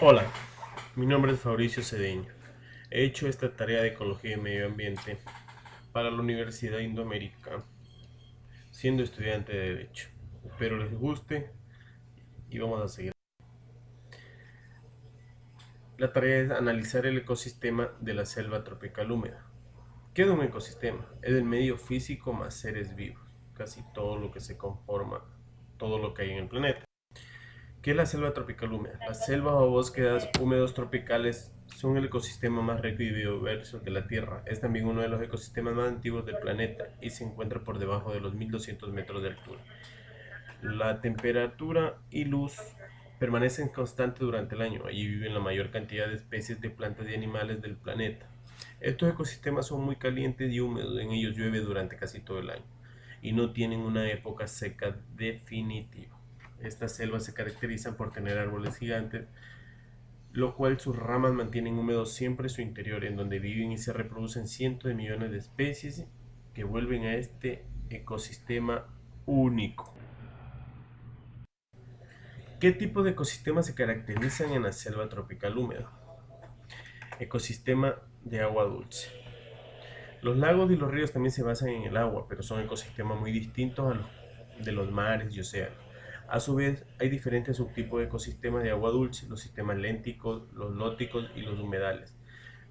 Hola, mi nombre es Fabricio Cedeño. He hecho esta tarea de ecología y medio ambiente para la Universidad Indoamérica, siendo estudiante de Derecho. Espero les guste y vamos a seguir. La tarea es analizar el ecosistema de la selva tropical húmeda. ¿Qué es un ecosistema? Es el medio físico más seres vivos, casi todo lo que se conforma, todo lo que hay en el planeta. ¿Qué es la selva tropical húmeda? Las selvas o bosques húmedos tropicales son el ecosistema más rico y biodiverso de la Tierra. Es también uno de los ecosistemas más antiguos del planeta y se encuentra por debajo de los 1200 metros de altura. La temperatura y luz permanecen constantes durante el año. Allí viven la mayor cantidad de especies de plantas y animales del planeta. Estos ecosistemas son muy calientes y húmedos. En ellos llueve durante casi todo el año y no tienen una época seca definitiva. Estas selvas se caracterizan por tener árboles gigantes, lo cual sus ramas mantienen húmedo siempre su interior, en donde viven y se reproducen cientos de millones de especies que vuelven a este ecosistema único. ¿Qué tipo de ecosistemas se caracterizan en la selva tropical húmeda? Ecosistema de agua dulce. Los lagos y los ríos también se basan en el agua, pero son ecosistemas muy distintos a los de los mares y océanos. A su vez, hay diferentes subtipos de ecosistemas de agua dulce, los sistemas lénticos, los lóticos y los humedales.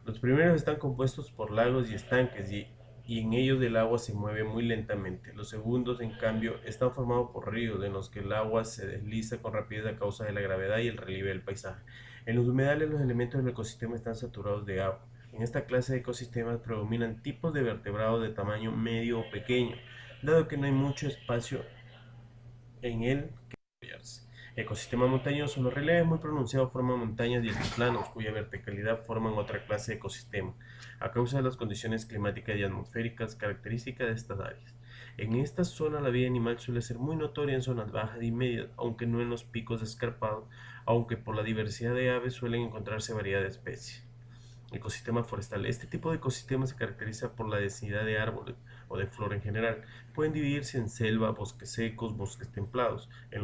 Los primeros están compuestos por lagos y estanques y en ellos el agua se mueve muy lentamente. Los segundos, en cambio, están formados por ríos en los que el agua se desliza con rapidez a causa de la gravedad y el relieve del paisaje. En los humedales los elementos del ecosistema están saturados de agua. En esta clase de ecosistemas predominan tipos de vertebrados de tamaño medio o pequeño, dado que no hay mucho espacio en él que desarrollarse. Ecosistema montañoso. Los relieves muy pronunciados forman montañas y altiplanos, cuya verticalidad forman otra clase de ecosistema, a causa de las condiciones climáticas y atmosféricas características de estas áreas. En esta zona la vida animal suele ser muy notoria en zonas bajas y medias, aunque no en los picos escarpados, aunque por la diversidad de aves suelen encontrarse variedad de especies. Ecosistema forestal. Este tipo de ecosistema se caracteriza por la densidad de árboles o de flora en general. Pueden dividirse en selva, bosques secos, bosques templados. En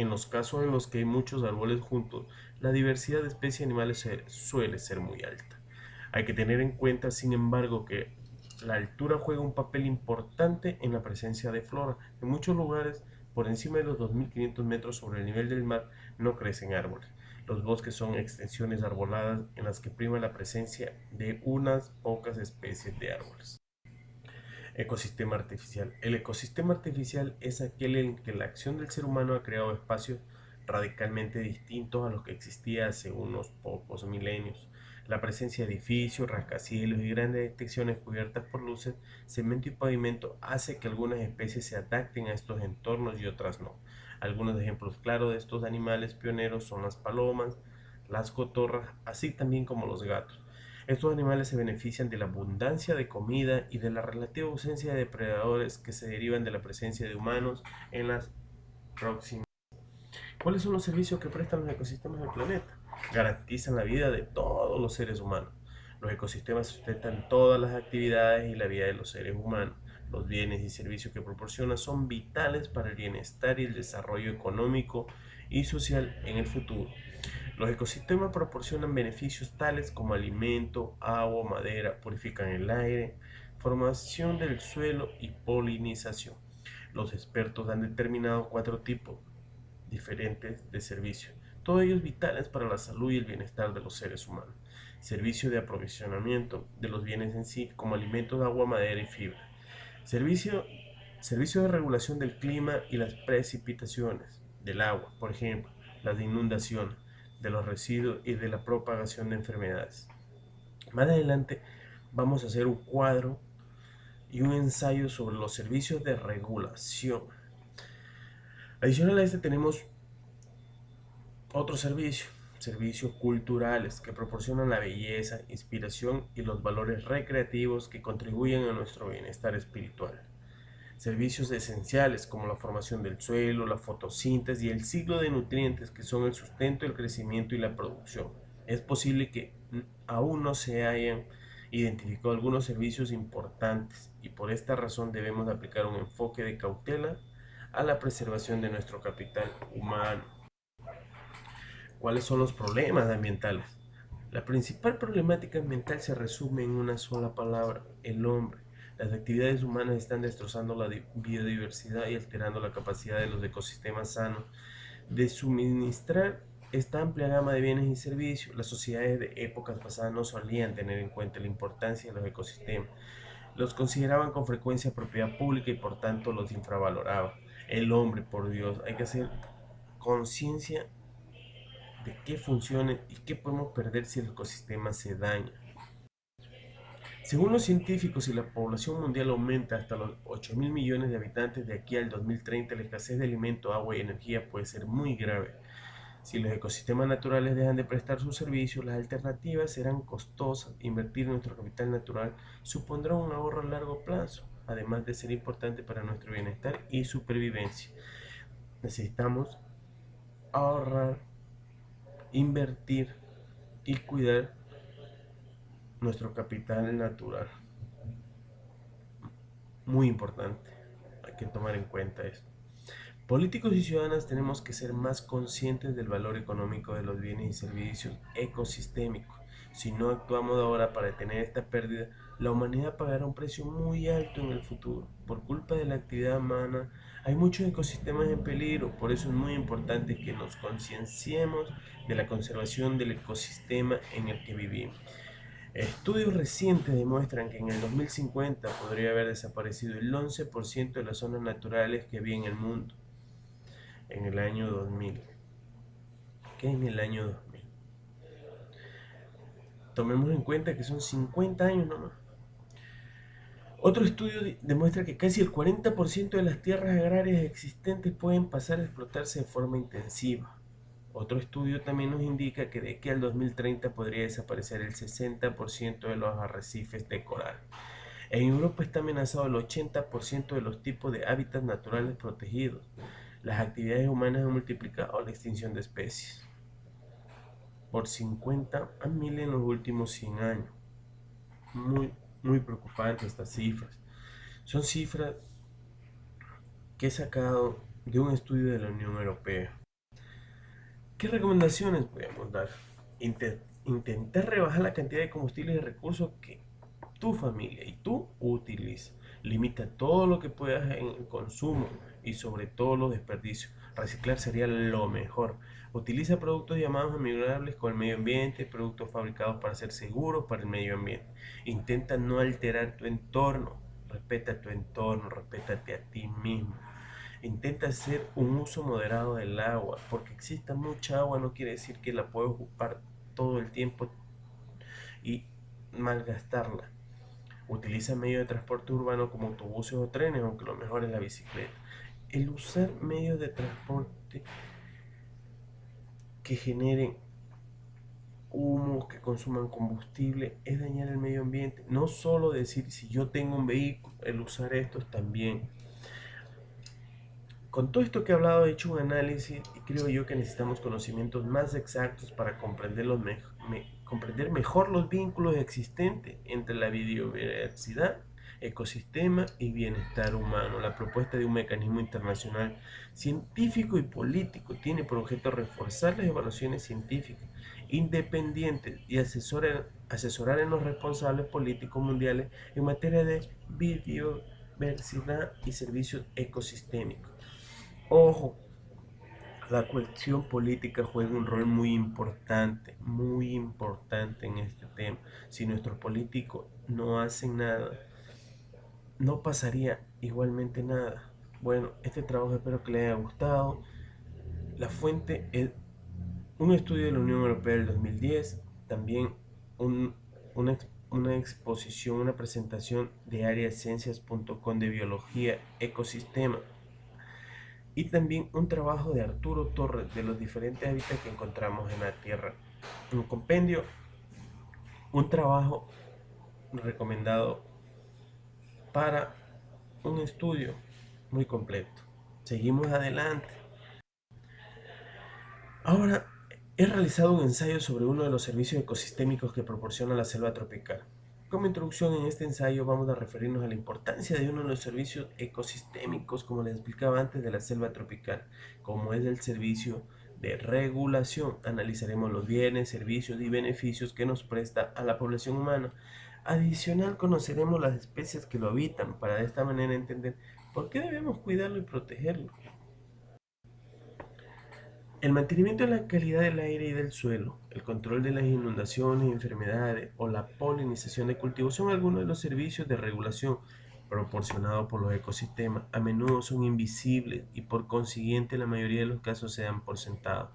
los casos en los que hay muchos árboles juntos, la diversidad de especies animales suele ser muy alta. Hay que tener en cuenta, sin embargo, que la altura juega un papel importante en la presencia de flora. En muchos lugares, por encima de los 2500 metros sobre el nivel del mar, no crecen árboles. Los bosques son extensiones arboladas en las que prima la presencia de unas pocas especies de árboles. Ecosistema artificial. El ecosistema artificial es aquel en que la acción del ser humano ha creado espacios radicalmente distintos a los que existía hace unos pocos milenios. La presencia de edificios, rascacielos y grandes extensiones cubiertas por luces, cemento y pavimento hace que algunas especies se adapten a estos entornos y otras no. Algunos ejemplos claros de estos animales pioneros son las palomas, las cotorras, así también como los gatos. Estos animales se benefician de la abundancia de comida y de la relativa ausencia de depredadores que se derivan de la presencia de humanos en las proximidades. ¿Cuáles son los servicios que prestan los ecosistemas del planeta? Garantizan la vida de todos los seres humanos. Los ecosistemas sustentan todas las actividades y la vida de los seres humanos. Los bienes y servicios que proporcionan son vitales para el bienestar y el desarrollo económico y social en el futuro. Los ecosistemas proporcionan beneficios tales como alimento, agua, madera, purifican el aire, formación del suelo y polinización. Los expertos han determinado 4 tipos diferentes de servicios, todos ellos vitales para la salud y el bienestar de los seres humanos. Servicio de aprovisionamiento de los bienes en sí, como alimentos, agua, madera y fibra. Servicio, servicio de regulación del clima y las precipitaciones del agua, por ejemplo, las de inundación, de los residuos y de la propagación de enfermedades. Más adelante vamos a hacer un cuadro y un ensayo sobre los servicios de regulación. Adicional a este tenemos otro servicio, servicios culturales que proporcionan la belleza, inspiración y los valores recreativos que contribuyen a nuestro bienestar espiritual. Servicios esenciales como la formación del suelo, la fotosíntesis y el ciclo de nutrientes que son el sustento, el crecimiento y la producción. Es posible que aún no se hayan identificado algunos servicios importantes y por esta razón debemos aplicar un enfoque de cautela a la preservación de nuestro capital humano. ¿Cuáles son los problemas ambientales? La principal problemática ambiental se resume en una sola palabra: el hombre. Las actividades humanas están destrozando la biodiversidad y alterando la capacidad de los ecosistemas sanos de suministrar esta amplia gama de bienes y servicios. Las sociedades de épocas pasadas no solían tener en cuenta la importancia de los ecosistemas. Los consideraban con frecuencia propiedad pública y por tanto los infravaloraban. El hombre, por Dios, hay que hacer conciencia de qué funciona y qué podemos perder si el ecosistema se daña. Según los científicos, si la población mundial aumenta hasta los 8.000 millones de habitantes de aquí al 2030, la escasez de alimento, agua y energía puede ser muy grave. Si los ecosistemas naturales dejan de prestar sus servicios, las alternativas serán costosas. Invertir en nuestro capital natural supondrá un ahorro a largo plazo, además de ser importante para nuestro bienestar y supervivencia. Necesitamos ahorrar, invertir y cuidar nuestro capital natural. Muy importante, hay que tomar en cuenta esto. Políticos y ciudadanos tenemos que ser más conscientes del valor económico de los bienes y servicios ecosistémicos. Si no actuamos ahora para detener esta pérdida, la humanidad pagará un precio muy alto en el futuro. Por culpa de la actividad humana, hay muchos ecosistemas en peligro. Por eso es muy importante que nos concienciemos de la conservación del ecosistema en el que vivimos. Estudios recientes demuestran que en el 2050 podría haber desaparecido el 11% de las zonas naturales que había en el mundo. En el año 2000. ¿Qué en el año 2000? Tomemos en cuenta que son 50 años nomás. Otro estudio demuestra que casi el 40% de las tierras agrarias existentes pueden pasar a explotarse de forma intensiva. Otro estudio también nos indica que de aquí al 2030 podría desaparecer el 60% de los arrecifes de coral. En Europa está amenazado el 80% de los tipos de hábitats naturales protegidos. Las actividades humanas han multiplicado la extinción de especies por 50.000 en los últimos 100 años. Muy preocupantes estas cifras. Son cifras que he sacado de un estudio de la Unión Europea. ¿Qué recomendaciones podemos dar? Intentar rebajar la cantidad de combustibles y recursos que tu familia y tú utilizas. Limita todo lo que puedas en el consumo y sobre todo los desperdicios. Reciclar sería lo mejor. Utiliza productos llamados amigables con el medio ambiente, productos fabricados para ser seguros para el medio ambiente. Intenta no alterar tu entorno. Respeta tu entorno, respétate a ti mismo. Intenta hacer un uso moderado del agua. Porque exista mucha agua no quiere decir que la puedes ocupar todo el tiempo y malgastarla. Utiliza medios de transporte urbano como autobuses o trenes, aunque lo mejor es la bicicleta. El usar medios de transporte que generen humos, que consuman combustible, es dañar el medio ambiente. No solo decir si yo tengo un vehículo, el usar estos también. Con todo esto que he hablado, he hecho un análisis y creo yo que necesitamos conocimientos más exactos para comprender mejor los vínculos existentes entre la biodiversidad, ecosistema y bienestar humano. La propuesta de un mecanismo internacional científico y político tiene por objeto reforzar las evaluaciones científicas independientes y asesorar en los responsables políticos mundiales en materia de biodiversidad y servicios ecosistémicos. Ojo, la cuestión política juega un rol muy importante en este tema. Si nuestros políticos no hacen nada, no pasaría igualmente nada. Bueno, este trabajo espero que les haya gustado. La fuente es un estudio de la Unión Europea del 2010, también una exposición, una presentación de areaciencias.com de biología, ecosistema, y también un trabajo de Arturo Torres de los diferentes hábitats que encontramos en la Tierra. Un compendio, un trabajo recomendado para un estudio muy completo. Seguimos adelante. Ahora, he realizado un ensayo sobre uno de los servicios ecosistémicos que proporciona la selva tropical. Como introducción en este ensayo vamos a referirnos a la importancia de uno de los servicios ecosistémicos, como les explicaba antes, de la selva tropical, como es el servicio de regulación. Analizaremos los bienes, servicios y beneficios que nos presta a la población humana. Adicional, conoceremos las especies que lo habitan para de esta manera entender por qué debemos cuidarlo y protegerlo. El mantenimiento de la calidad del aire y del suelo, el control de las inundaciones y enfermedades o la polinización de cultivos son algunos de los servicios de regulación proporcionados por los ecosistemas. A menudo son invisibles y por consiguiente en la mayoría de los casos se dan por sentados.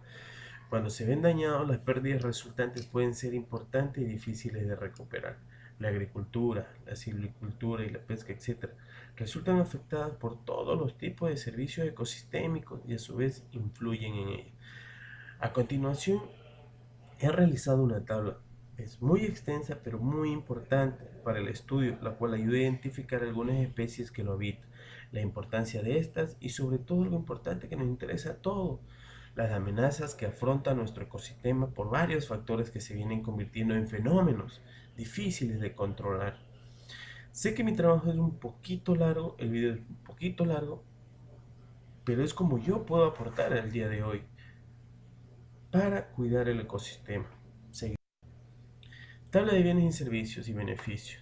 Cuando se ven dañados, las pérdidas resultantes pueden ser importantes y difíciles de recuperar. La agricultura, la silvicultura y la pesca, etc., resultan afectadas por todos los tipos de servicios ecosistémicos y a su vez influyen en ellos. A continuación, he realizado una tabla. Es muy extensa pero muy importante para el estudio, la cual ayuda a identificar algunas especies que lo habitan, la importancia de estas y sobre todo lo importante que nos interesa a todos, las amenazas que afronta nuestro ecosistema por varios factores que se vienen convirtiendo en fenómenos difíciles de controlar. Sé que mi trabajo es un poquito largo, el video es un poquito largo, pero es como yo puedo aportar el día de hoy para cuidar el ecosistema. Tabla de bienes y servicios y beneficios.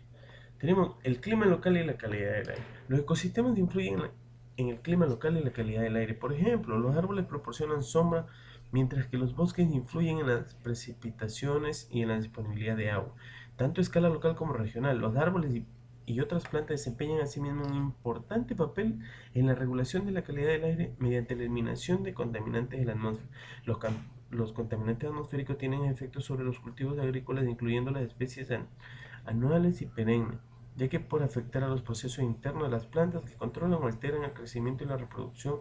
Tenemos el clima local y la calidad del aire. Los ecosistemas influyen en el clima local y la calidad del aire. Por ejemplo, los árboles proporcionan sombra, mientras que los bosques influyen en las precipitaciones y en la disponibilidad de agua, tanto a escala local como regional. Los árboles y otras plantas desempeñan asimismo un importante papel en la regulación de la calidad del aire mediante la eliminación de contaminantes de la atmósfera. Los contaminantes atmosféricos tienen efectos sobre los cultivos agrícolas, incluyendo las especies anuales y perennes, ya que por afectar a los procesos internos de las plantas que controlan o alteran el crecimiento y la reproducción,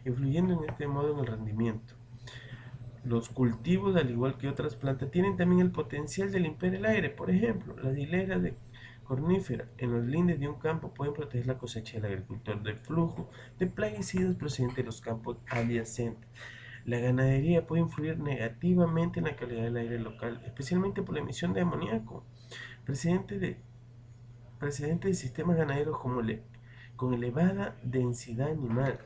influyendo en este modo en el rendimiento. Los cultivos, al igual que otras plantas, tienen también el potencial de limpiar el aire. Por ejemplo, las hileras de cornífera en los lindes de un campo pueden proteger la cosecha del agricultor del flujo de plaguicidas procedentes de los campos adyacentes. La ganadería puede influir negativamente en la calidad del aire local, especialmente por la emisión de amoníaco, precedente de sistemas ganaderos con elevada densidad animal.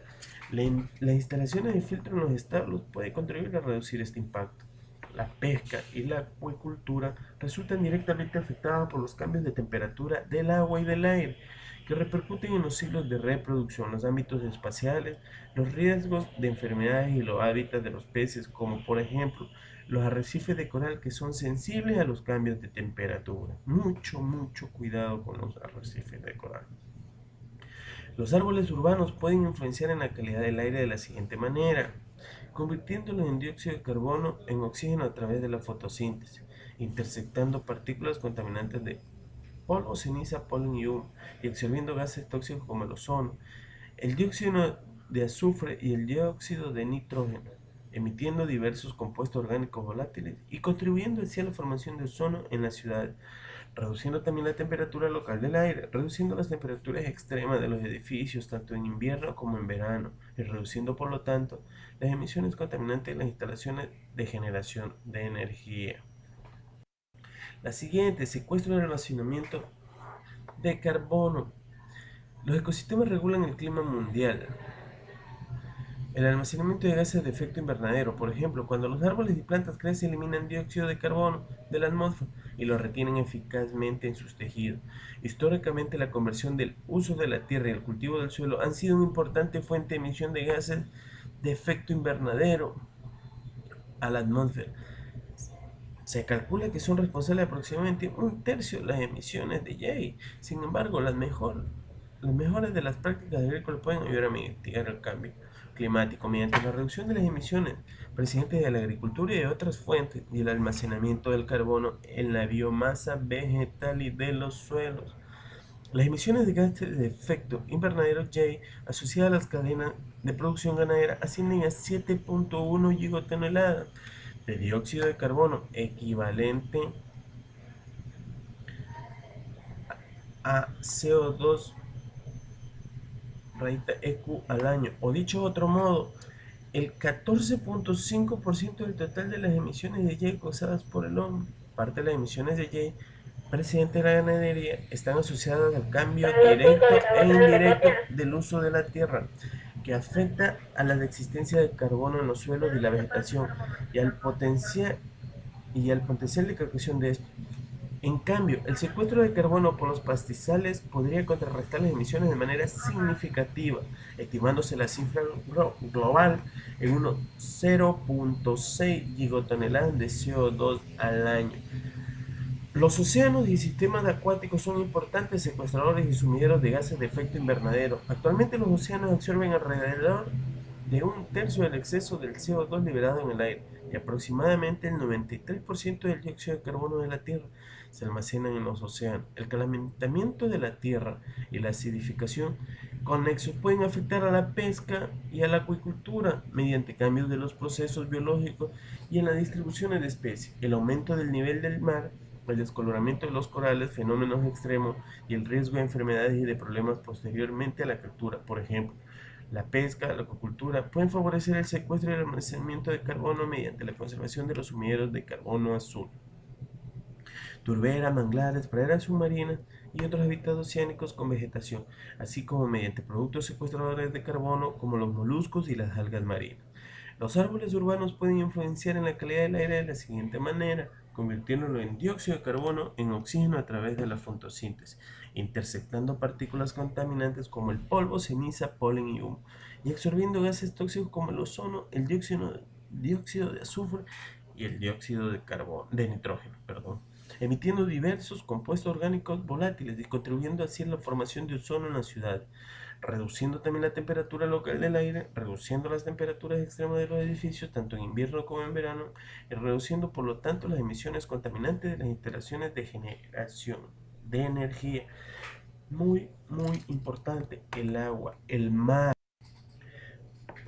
Las instalaciones de filtro en los establos pueden contribuir a reducir este impacto. La pesca y la acuicultura resultan directamente afectadas por los cambios de temperatura del agua y del aire, que repercuten en los ciclos de reproducción, los ámbitos espaciales, los riesgos de enfermedades y los hábitats de los peces, como por ejemplo los arrecifes de coral que son sensibles a los cambios de temperatura. Mucho cuidado con los arrecifes de coral. Los árboles urbanos pueden influenciar en la calidad del aire de la siguiente manera, convirtiéndolo en dióxido de carbono en oxígeno a través de la fotosíntesis, interceptando partículas contaminantes de polvo, ceniza, polen y humo, y absorbiendo gases tóxicos como el ozono, el dióxido de azufre y el dióxido de nitrógeno, emitiendo diversos compuestos orgánicos volátiles y contribuyendo así a la formación de ozono en las ciudades, reduciendo también la temperatura local del aire, reduciendo las temperaturas extremas de los edificios tanto en invierno como en verano, y reduciendo por lo tanto las emisiones contaminantes de las instalaciones de generación de energía. La siguiente, secuestro y almacenamiento de carbono. Los ecosistemas regulan el clima mundial. El almacenamiento de gases de efecto invernadero, por ejemplo, cuando los árboles y plantas crecen, eliminan dióxido de carbono de la atmósfera y lo retienen eficazmente en sus tejidos. Históricamente, la conversión del uso de la tierra y el cultivo del suelo han sido una importante fuente de emisión de gases de efecto invernadero a la atmósfera. Se calcula que son responsables de aproximadamente un tercio de las emisiones de Jay. Sin embargo, las mejoras de las prácticas agrícolas pueden ayudar a mitigar el cambio climático mediante la reducción de las emisiones procedentes de la agricultura y de otras fuentes y el almacenamiento del carbono en la biomasa vegetal y de los suelos. Las emisiones de gases de efecto invernadero Jay asociadas a las cadenas de producción ganadera ascienden a 7.1 gigatoneladas de dióxido de carbono, equivalente a CO2 EQ al año, o dicho de otro modo, el 14.5% del total de las emisiones de Jay causadas por el hombre. Parte de las emisiones de Jay procedentes de la ganadería están asociadas al cambio directo e indirecto del uso de la tierra. que afecta a la existencia de carbono en los suelos y la vegetación y al potencial de captación de esto. En cambio, el secuestro de carbono por los pastizales podría contrarrestar las emisiones de manera significativa, estimándose la cifra global en unos 0.6 gigatoneladas de CO2 al año. Los océanos y sistemas acuáticos son importantes secuestradores y sumideros de gases de efecto invernadero. Actualmente los océanos absorben alrededor de un tercio del exceso del CO2 liberado en el aire y aproximadamente el 93% del dióxido de carbono de la Tierra se almacenan en los océanos. El calentamiento de la Tierra y la acidificación conexos pueden afectar a la pesca y a la acuicultura mediante cambios de los procesos biológicos y en la distribución de especies. El aumento del nivel del mar, el descoloramiento de los corales, fenómenos extremos y el riesgo de enfermedades y de problemas posteriormente a la captura. Por ejemplo, la pesca, la acuicultura pueden favorecer el secuestro y el almacenamiento de carbono mediante la conservación de los sumideros de carbono azul, turberas, manglares, praderas submarinas y otros hábitats oceánicos con vegetación, así como mediante productos secuestradores de carbono como los moluscos y las algas marinas. Los árboles urbanos pueden influenciar en la calidad del aire de la siguiente manera, convirtiéndolo en dióxido de carbono en oxígeno a través de la fotosíntesis, interceptando partículas contaminantes como el polvo, ceniza, polen y humo, y absorbiendo gases tóxicos como el ozono, el dióxido de azufre y el dióxido de nitrógeno, emitiendo diversos compuestos orgánicos volátiles y contribuyendo así a la formación de ozono en la ciudad, reduciendo también la temperatura local del aire, reduciendo las temperaturas extremas de los edificios, tanto en invierno como en verano, y reduciendo por lo tanto las emisiones contaminantes de las instalaciones de generación de energía. Muy, muy importante, el agua, el mar.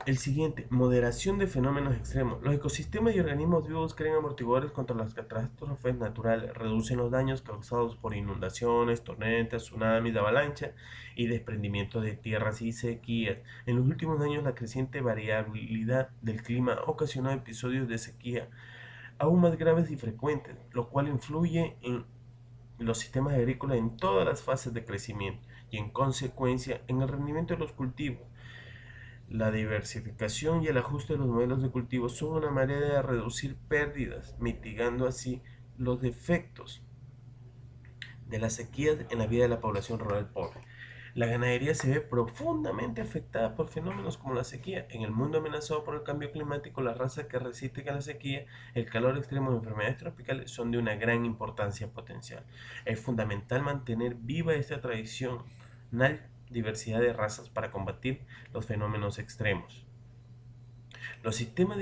El siguiente, moderación de fenómenos extremos. Los ecosistemas y organismos vivos crean amortiguadores contra las catástrofes naturales, reducen los daños causados por inundaciones, tormentas, tsunamis, avalanchas y desprendimiento de tierras y sequías. En los últimos años, la creciente variabilidad del clima ha ocasionado episodios de sequía aún más graves y frecuentes, lo cual influye en los sistemas agrícolas en todas las fases de crecimiento y en consecuencia en el rendimiento de los cultivos. La diversificación y el ajuste de los modelos de cultivo son una manera de reducir pérdidas, mitigando así los efectos de las sequías en la vida de la población rural pobre. La ganadería se ve profundamente afectada por fenómenos como la sequía. En el mundo amenazado por el cambio climático, las razas que resisten a la sequía, el calor extremo y enfermedades tropicales son de una gran importancia potencial. Es fundamental mantener viva esta tradicional diversidad de razas para combatir los fenómenos extremos. Los sistemas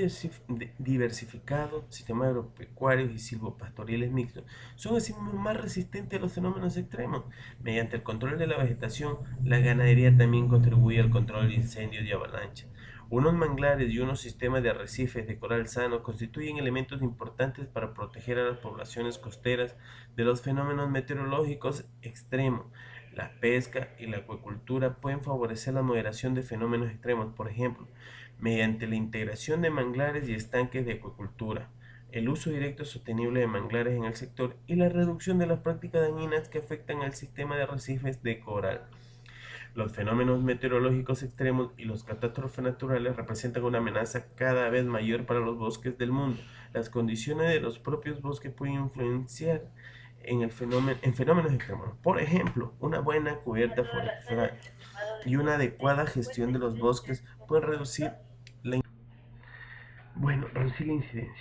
diversificados, sistemas agropecuarios y silvopastoriles mixtos son asimismo más resistentes a los fenómenos extremos. Mediante el control de la vegetación, la ganadería también contribuye al control de incendios y avalanchas. Unos manglares y unos sistemas de arrecifes de coral sano constituyen elementos importantes para proteger a las poblaciones costeras de los fenómenos meteorológicos extremos. La pesca y la acuicultura pueden favorecer la moderación de fenómenos extremos, por ejemplo, mediante la integración de manglares y estanques de acuicultura, el uso directo sostenible de manglares en el sector y la reducción de las prácticas dañinas que afectan al sistema de arrecifes de coral. Los fenómenos meteorológicos extremos y las catástrofes naturales representan una amenaza cada vez mayor para los bosques del mundo. Las condiciones de los propios bosques pueden influenciar en fenómenos extremos. Por ejemplo, una buena cubierta forestal y una adecuada gestión de los bosques pueden reducir la incidencia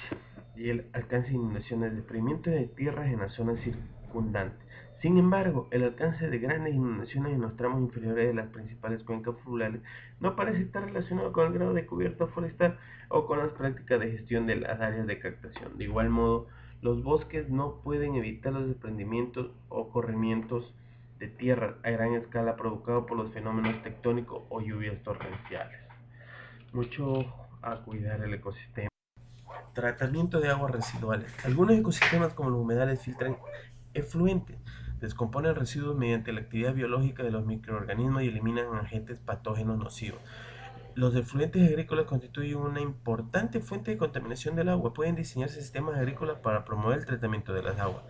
y el alcance de inundaciones, depredamiento de tierras en las zonas circundantes. Sin embargo, el alcance de grandes inundaciones en los tramos inferiores de las principales cuencas fluviales no parece estar relacionado con el grado de cubierta forestal o con las prácticas de gestión de las áreas de captación. De igual modo, los bosques no pueden evitar los desprendimientos o corrimientos de tierra a gran escala provocados por los fenómenos tectónicos o lluvias torrenciales. Mucho a cuidar el ecosistema. Tratamiento de aguas residuales. Algunos ecosistemas como los humedales filtran efluentes, descomponen residuos mediante la actividad biológica de los microorganismos y eliminan agentes patógenos nocivos. Los efluentes agrícolas constituyen una importante fuente de contaminación del agua. Pueden diseñarse sistemas agrícolas para promover el tratamiento de las aguas,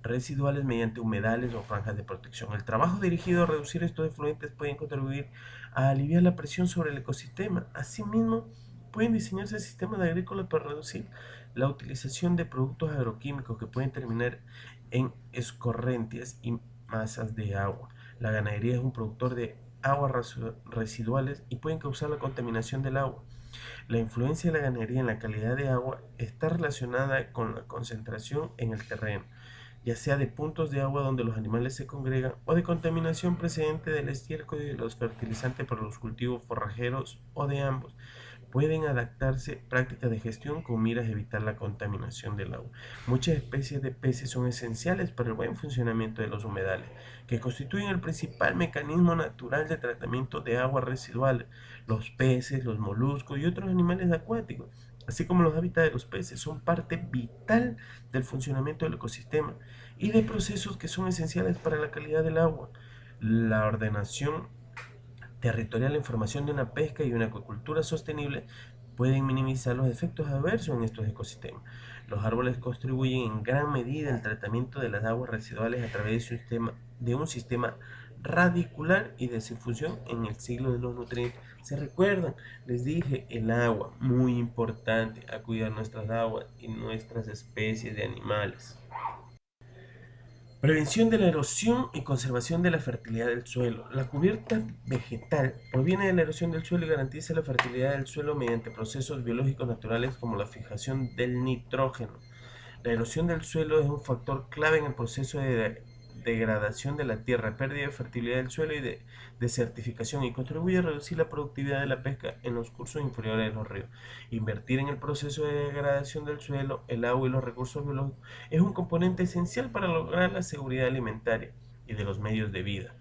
residuales mediante humedales o franjas de protección. El trabajo dirigido a reducir estos efluentes puede contribuir a aliviar la presión sobre el ecosistema. Asimismo, pueden diseñarse sistemas agrícolas para reducir la utilización de productos agroquímicos que pueden terminar en escorrentias y masas de agua. La ganadería es un productor de aguas residuales y pueden causar la contaminación del agua. La influencia de la ganadería en la calidad de agua está relacionada con la concentración en el terreno, ya sea de puntos de agua donde los animales se congregan o de contaminación procedente del estiércol y de los fertilizantes para los cultivos forrajeros o de ambos. Pueden adaptarse prácticas de gestión con miras a evitar la contaminación del agua. Muchas especies de peces son esenciales para el buen funcionamiento de los humedales, que constituyen el principal mecanismo natural de tratamiento de aguas residuales. Los peces, los moluscos y otros animales acuáticos, así como los hábitats de los peces, son parte vital del funcionamiento del ecosistema y de procesos que son esenciales para la calidad del agua. La ordenación territorial, la información de una pesca y una acuicultura sostenible pueden minimizar los efectos adversos en estos ecosistemas. Los árboles contribuyen en gran medida al tratamiento de las aguas residuales a través de un sistema radicular y de difusión en el ciclo de los nutrientes. ¿Se recuerdan? Les dije, el agua, muy importante, a cuidar nuestras aguas y nuestras especies de animales. Prevención de la erosión y conservación de la fertilidad del suelo. La cubierta vegetal proviene de la erosión del suelo y garantiza la fertilidad del suelo mediante procesos biológicos naturales como la fijación del nitrógeno. La erosión del suelo es un factor clave en el proceso de degradación de la tierra, pérdida de fertilidad del suelo y de desertificación, y contribuye a reducir la productividad de la pesca en los cursos inferiores de los ríos. Invertir en el proceso de degradación del suelo, el agua y los recursos biológicos es un componente esencial para lograr la seguridad alimentaria y de los medios de vida.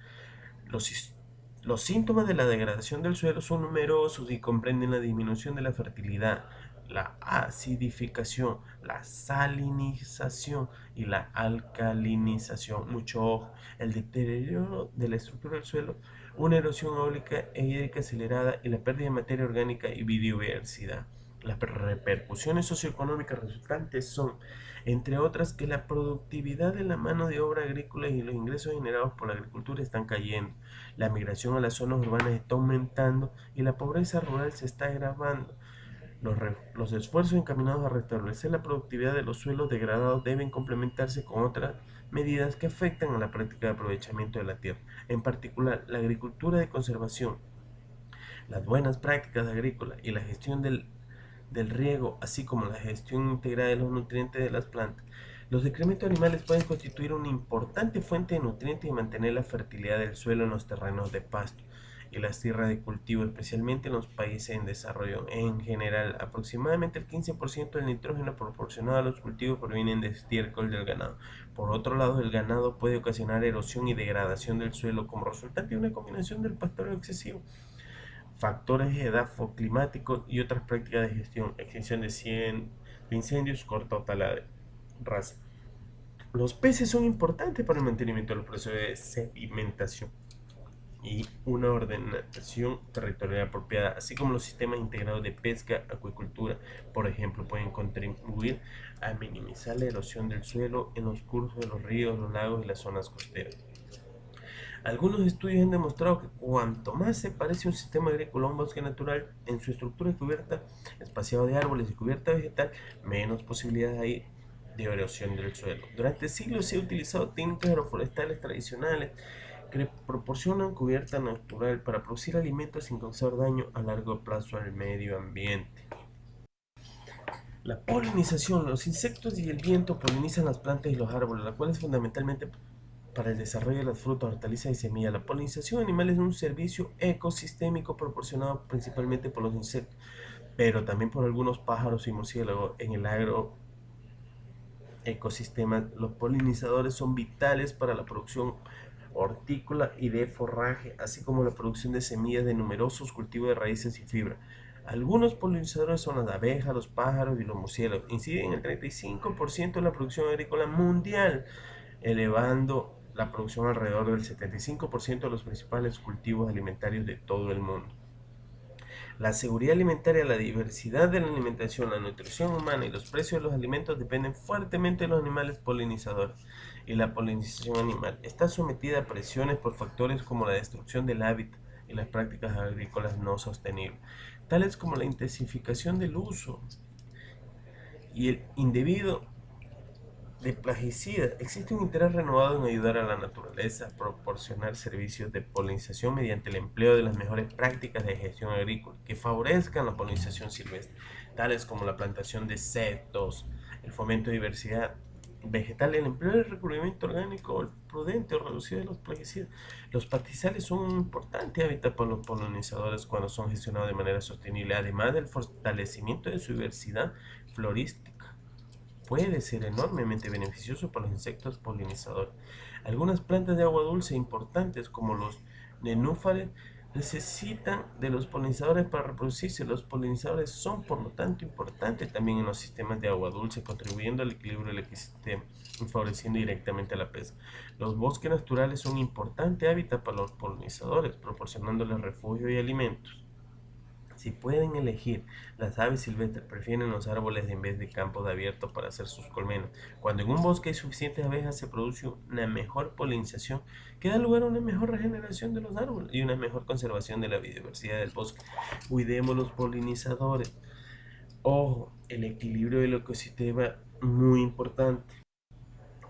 Los síntomas de la degradación del suelo son numerosos y comprenden la disminución de la fertilidad, la acidificación, la salinización y la alcalinización. Mucho ojo, el deterioro de la estructura del suelo, una erosión eólica e hídrica acelerada y la pérdida de materia orgánica y biodiversidad. Las repercusiones socioeconómicas resultantes son, entre otras, que la productividad de la mano de obra agrícola y los ingresos generados por la agricultura están cayendo, la migración a las zonas urbanas está aumentando y la pobreza rural se está agravando. Los esfuerzos encaminados a restablecer la productividad de los suelos degradados deben complementarse con otras medidas que afectan a la práctica de aprovechamiento de la tierra, en particular la agricultura de conservación, las buenas prácticas agrícolas y la gestión del riego, así como la gestión integrada de los nutrientes de las plantas. Los excrementos animales pueden constituir una importante fuente de nutrientes y mantener la fertilidad del suelo en los terrenos de pasto y las tierras de cultivo, especialmente en los países en desarrollo. En general, aproximadamente el 15% del nitrógeno proporcionado a los cultivos provienen de estiércol del ganado. Por otro lado, el ganado puede ocasionar erosión y degradación del suelo como resultante de una combinación del pastoreo excesivo, factores edafoclimáticos y otras prácticas de gestión, extinción de incendios, corta o tala de raza. Los peces son importantes para el mantenimiento del proceso de sedimentación y una ordenación territorial apropiada, así como los sistemas integrados de pesca, acuicultura, por ejemplo, pueden contribuir a minimizar la erosión del suelo en los cursos de los ríos, los lagos y las zonas costeras. Algunos estudios han demostrado que cuanto más se parece un sistema agrícola a un bosque natural en su estructura de cubierta, espaciado de árboles y cubierta vegetal, menos posibilidades hay de erosión del suelo. Durante siglos se han utilizado técnicas agroforestales tradicionales que proporcionan cubierta natural para producir alimentos sin causar daño a largo plazo al medio ambiente. La polinización. Los insectos y el viento polinizan las plantas y los árboles, la cual es fundamentalmente para el desarrollo de las frutas, hortalizas y semillas. La polinización animal es un servicio ecosistémico proporcionado principalmente por los insectos, pero también por algunos pájaros y murciélagos. En el agroecosistema, los polinizadores son vitales para la producción hortícola y de forraje, así como la producción de semillas de numerosos cultivos de raíces y fibra. Algunos polinizadores son las abejas, los pájaros y los murciélagos. Inciden en el 35% de la producción agrícola mundial, elevando la producción alrededor del 75% de los principales cultivos alimentarios de todo el mundo. La seguridad alimentaria, la diversidad de la alimentación, la nutrición humana y los precios de los alimentos dependen fuertemente de los animales polinizadores. Y la polinización animal está sometida a presiones por factores como la destrucción del hábitat y las prácticas agrícolas no sostenibles, tales como la intensificación del uso y el indebido de plaguicidas. Existe un interés renovado en ayudar a la naturaleza a proporcionar servicios de polinización mediante el empleo de las mejores prácticas de gestión agrícola que favorezcan la polinización silvestre, tales como la plantación de setos, el fomento de diversidad vegetal, el empleo del recubrimiento orgánico prudente o reducido de los plaguicidas. Los pastizales son un importante hábitat para los polinizadores cuando son gestionados de manera sostenible, además del fortalecimiento de su diversidad florística. Puede ser enormemente beneficioso para los insectos polinizadores. Algunas plantas de agua dulce importantes, como los nenúfares, necesitan de los polinizadores para reproducirse. Los polinizadores son, por lo tanto, importantes también en los sistemas de agua dulce, contribuyendo al equilibrio del ecosistema y favoreciendo directamente a la pesca. Los bosques naturales son un importante hábitat para los polinizadores, proporcionándoles refugio y alimentos. Si pueden elegir, las aves silvestres prefieren los árboles en vez de campos abiertos para hacer sus colmenas. Cuando en un bosque hay suficientes abejas, se produce una mejor polinización que da lugar a una mejor regeneración de los árboles y una mejor conservación de la biodiversidad del bosque. Cuidemos los polinizadores. Ojo, el equilibrio del ecosistema muy importante.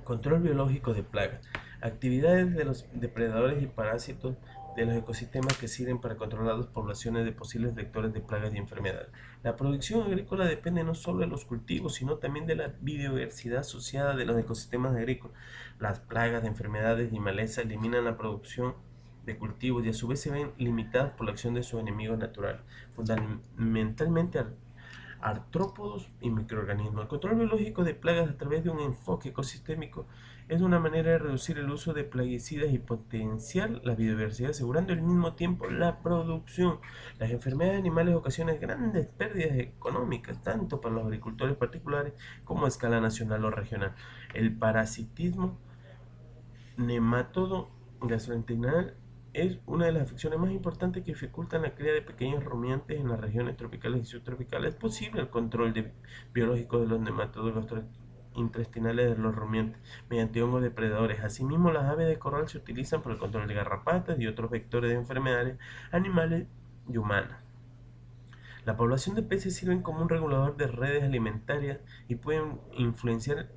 Control biológico de plagas. Actividades de los depredadores y parásitos de los ecosistemas que sirven para controlar las poblaciones de posibles vectores de plagas y enfermedades. La producción agrícola depende no solo de los cultivos, sino también de la biodiversidad asociada de los ecosistemas agrícolas. Las plagas de enfermedades y maleza eliminan la producción de cultivos y a su vez se ven limitadas por la acción de sus enemigos naturales, fundamentalmente artrópodos y microorganismos. El control biológico de plagas a través de un enfoque ecosistémico es una manera de reducir el uso de plaguicidas y potenciar la biodiversidad, asegurando al mismo tiempo la producción. Las enfermedades animales ocasionan grandes pérdidas económicas, tanto para los agricultores particulares como a escala nacional o regional. El parasitismo nematodo gastrointestinal es una de las afecciones más importantes que dificultan la cría de pequeños rumiantes en las regiones tropicales y subtropicales. Es posible el control biológico de los nematodos gastrointestinales de los rumiantes mediante hongos depredadores. Asimismo, las aves de corral se utilizan para el control de garrapatas y otros vectores de enfermedades animales y humanas. La población de peces sirven como un regulador de redes alimentarias y pueden influenciar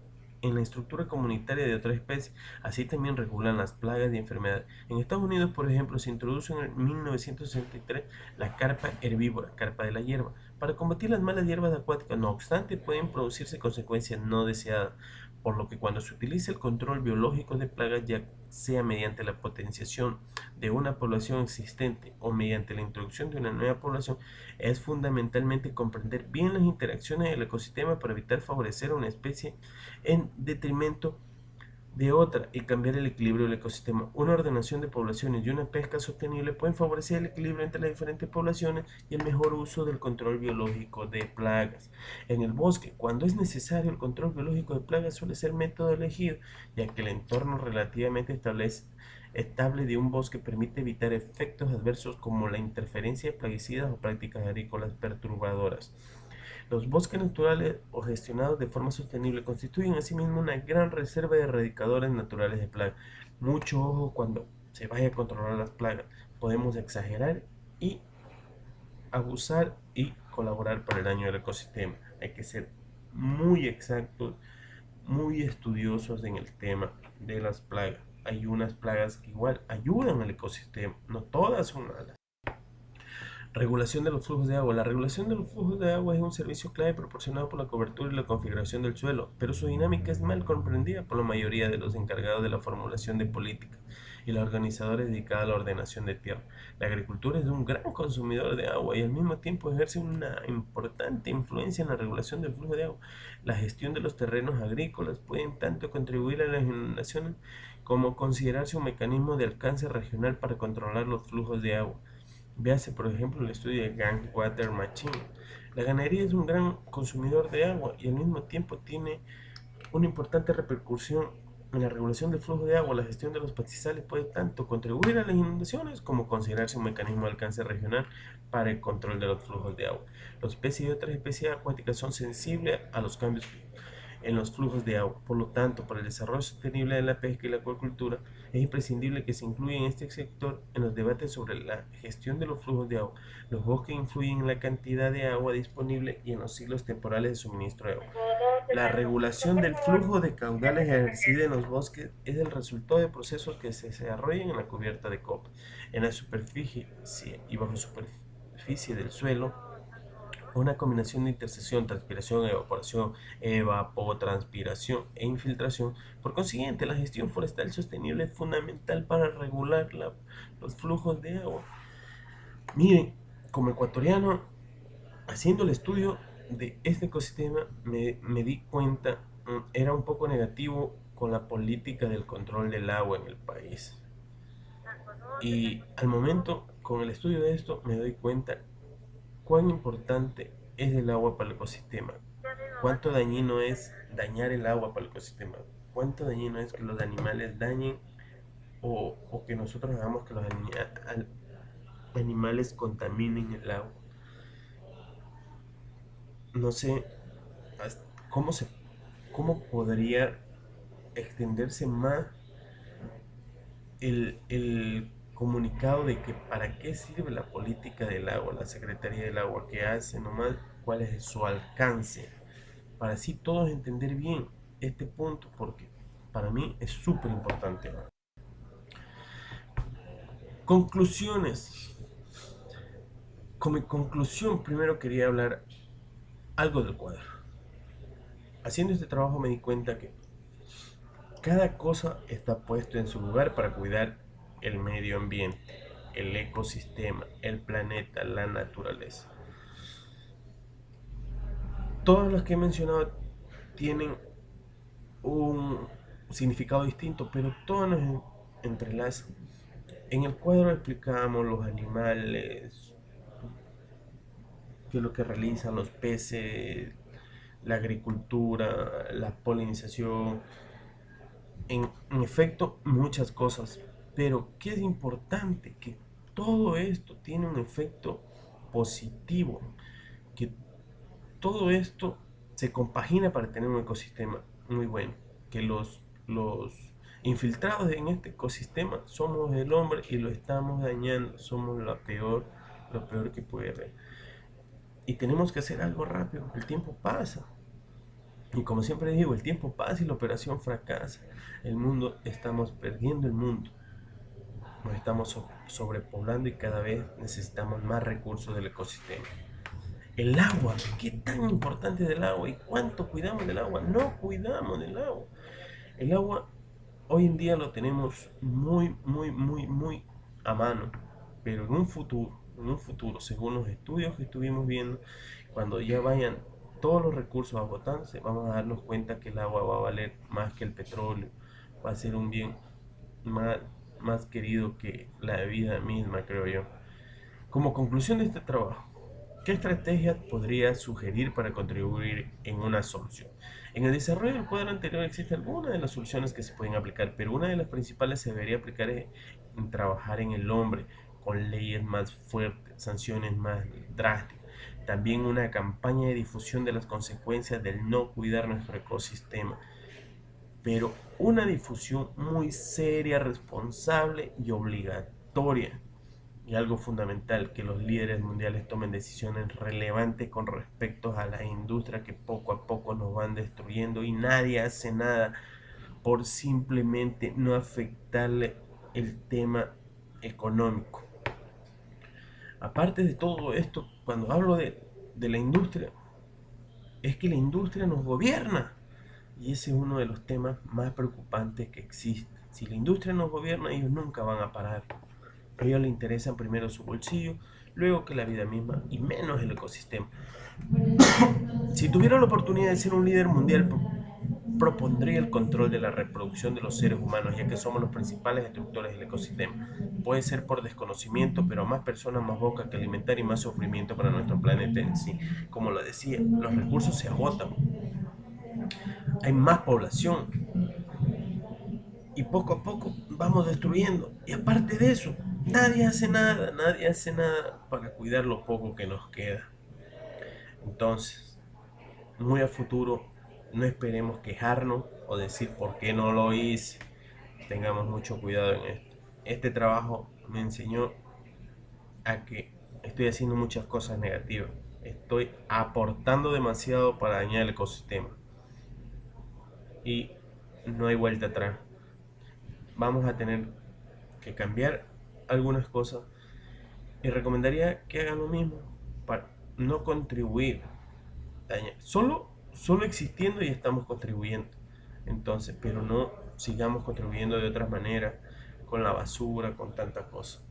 en la estructura comunitaria de otras especies. Así también regulan las plagas y enfermedades. En Estados Unidos, por ejemplo, se introdujo en 1963 la carpa herbívora, carpa de la hierba, para combatir las malas hierbas acuáticas. No obstante, pueden producirse consecuencias no deseadas, por lo que cuando se utiliza el control biológico de plagas, ya sea mediante la potenciación de una población existente o mediante la introducción de una nueva población, es fundamentalmente comprender bien las interacciones del ecosistema para evitar favorecer a una especie en detrimento de otra y cambiar el equilibrio del ecosistema. Una ordenación de poblaciones y una pesca sostenible pueden favorecer el equilibrio entre las diferentes poblaciones y el mejor uso del control biológico de plagas. En el bosque, cuando es necesario, el control biológico de plagas suele ser el método elegido, ya que el entorno relativamente estable de un bosque permite evitar efectos adversos como la interferencia de plaguicidas o prácticas agrícolas perturbadoras. Los bosques naturales o gestionados de forma sostenible constituyen asimismo una gran reserva de erradicadores naturales de plagas. Mucho ojo cuando se vaya a controlar las plagas. Podemos exagerar y abusar y colaborar para el daño del ecosistema. Hay que ser muy exactos, muy estudiosos en el tema de las plagas. Hay unas plagas que igual ayudan al ecosistema, no todas son malas. Regulación de los flujos de agua. La regulación de los flujos de agua es un servicio clave proporcionado por la cobertura y la configuración del suelo, pero su dinámica es mal comprendida por la mayoría de los encargados de la formulación de políticas y los organizadores dedicados a la ordenación de tierra. La agricultura es un gran consumidor de agua y al mismo tiempo ejerce una importante influencia en la regulación del flujo de agua. La gestión de los terrenos agrícolas puede tanto contribuir a las inundaciones como considerarse un mecanismo de alcance regional para controlar los flujos de agua. Véase, por ejemplo, el estudio de Gang Water Machine. La ganadería es un gran consumidor de agua y al mismo tiempo tiene una importante repercusión En la regulación del flujo de agua, la gestión de los pastizales puede tanto contribuir a las inundaciones como considerarse un mecanismo de alcance regional para el control de los flujos de agua. Los peces y otras especies acuáticas son sensibles a los cambios en los flujos de agua. Por lo tanto, para el desarrollo sostenible de la pesca y la acuicultura, es imprescindible que se incluya en este sector en los debates sobre la gestión de los flujos de agua. Los bosques influyen en la cantidad de agua disponible y en los ciclos temporales de suministro de agua. La regulación del flujo de caudales ejercida en los bosques es el resultado de procesos que se desarrollan en la cubierta de copa, en la superficie y bajo superficie del suelo. Una combinación de intercesión, transpiración, evaporación, evapotranspiración e infiltración. Por consiguiente, la gestión forestal sostenible es fundamental para regular los flujos de agua. Miren, como ecuatoriano, haciendo el estudio de este ecosistema, me di cuenta, era un poco negativo con la política del control del agua en el país. Y al momento, con el estudio de esto, me doy cuenta cuán importante es el agua para el ecosistema, cuánto dañino es dañar el agua para el ecosistema, cuánto dañino es que los animales dañen o que nosotros hagamos que los animales contaminen el agua. No sé cómo, cómo podría extenderse más el comunicado de que para qué sirve la política del agua, la Secretaría del Agua, qué hace nomás, cuál es su alcance, para así todos entender bien este punto, porque para mí es súper importante. Conclusiones. Como conclusión, primero quería hablar algo del cuadro. Haciendo este trabajo me di cuenta que cada cosa está puesto en su lugar para cuidar el medio ambiente, el ecosistema, el planeta, la naturaleza. Todas las que he mencionado tienen un significado distinto, pero todas nos entrelazan. En el cuadro explicamos los animales, qué es lo que realizan los peces, la agricultura, la polinización, en efecto muchas cosas, pero ¿qué es importante? Que todo esto tiene un efecto positivo, que todo esto se compagina para tener un ecosistema muy bueno, que los infiltrados en este ecosistema somos el hombre y lo estamos dañando, somos lo peor que puede haber. Y tenemos que hacer algo rápido, el tiempo pasa. Y como siempre digo, el tiempo pasa y la operación fracasa. El mundo, estamos perdiendo el mundo. Nos estamos sobrepoblando y cada vez necesitamos más recursos del ecosistema. El agua, ¿qué tan importante es el agua? ¿Y cuánto cuidamos del agua? No cuidamos del agua. El agua hoy en día lo tenemos muy a mano. Pero en un futuro, según los estudios que estuvimos viendo, cuando ya vayan todos los recursos agotándose, vamos a darnos cuenta que el agua va a valer más que el petróleo, va a ser un bien más querido que la vida misma, creo yo. Como conclusión de este trabajo, ¿qué estrategias podría sugerir para contribuir en una solución? En el desarrollo del cuadro anterior existen algunas de las soluciones que se pueden aplicar, pero una de las principales se debería aplicar en trabajar en el hombre, con leyes más fuertes, sanciones más drásticas. También una campaña de difusión de las consecuencias del no cuidar nuestro ecosistema, pero una difusión muy seria, responsable y obligatoria. Y algo fundamental, que los líderes mundiales tomen decisiones relevantes con respecto a las industrias que poco a poco nos van destruyendo y nadie hace nada por simplemente no afectarle el tema económico. Aparte de todo esto, cuando hablo de la industria, es que la industria nos gobierna. Y ese es uno de los temas más preocupantes que existen. Si la industria nos gobierna, ellos nunca van a parar. A ellos les interesan primero su bolsillo, luego que la vida misma y menos el ecosistema. Si tuviera la oportunidad de ser un líder mundial, propondría el control de la reproducción de los seres humanos, ya que somos los principales destructores del ecosistema. Puede ser por desconocimiento, pero más personas, más boca que alimentar y más sufrimiento para nuestro planeta en sí. Como lo decía, los recursos se agotan, hay más población, y poco a poco vamos destruyendo. Y aparte de eso, nadie hace nada para cuidar lo poco que nos queda. Entonces, muy a futuro, no esperemos quejarnos o decir por qué no lo hice. Tengamos mucho cuidado en esto. Este trabajo me enseñó a que estoy haciendo muchas cosas negativas. Estoy aportando demasiado para dañar el ecosistema. Y no hay vuelta atrás. Vamos a tener que cambiar algunas cosas y recomendaría que hagan lo mismo para no contribuir. Solo existiendo y estamos contribuyendo. Entonces, pero no sigamos contribuyendo de otras maneras, con la basura, con tantas cosas.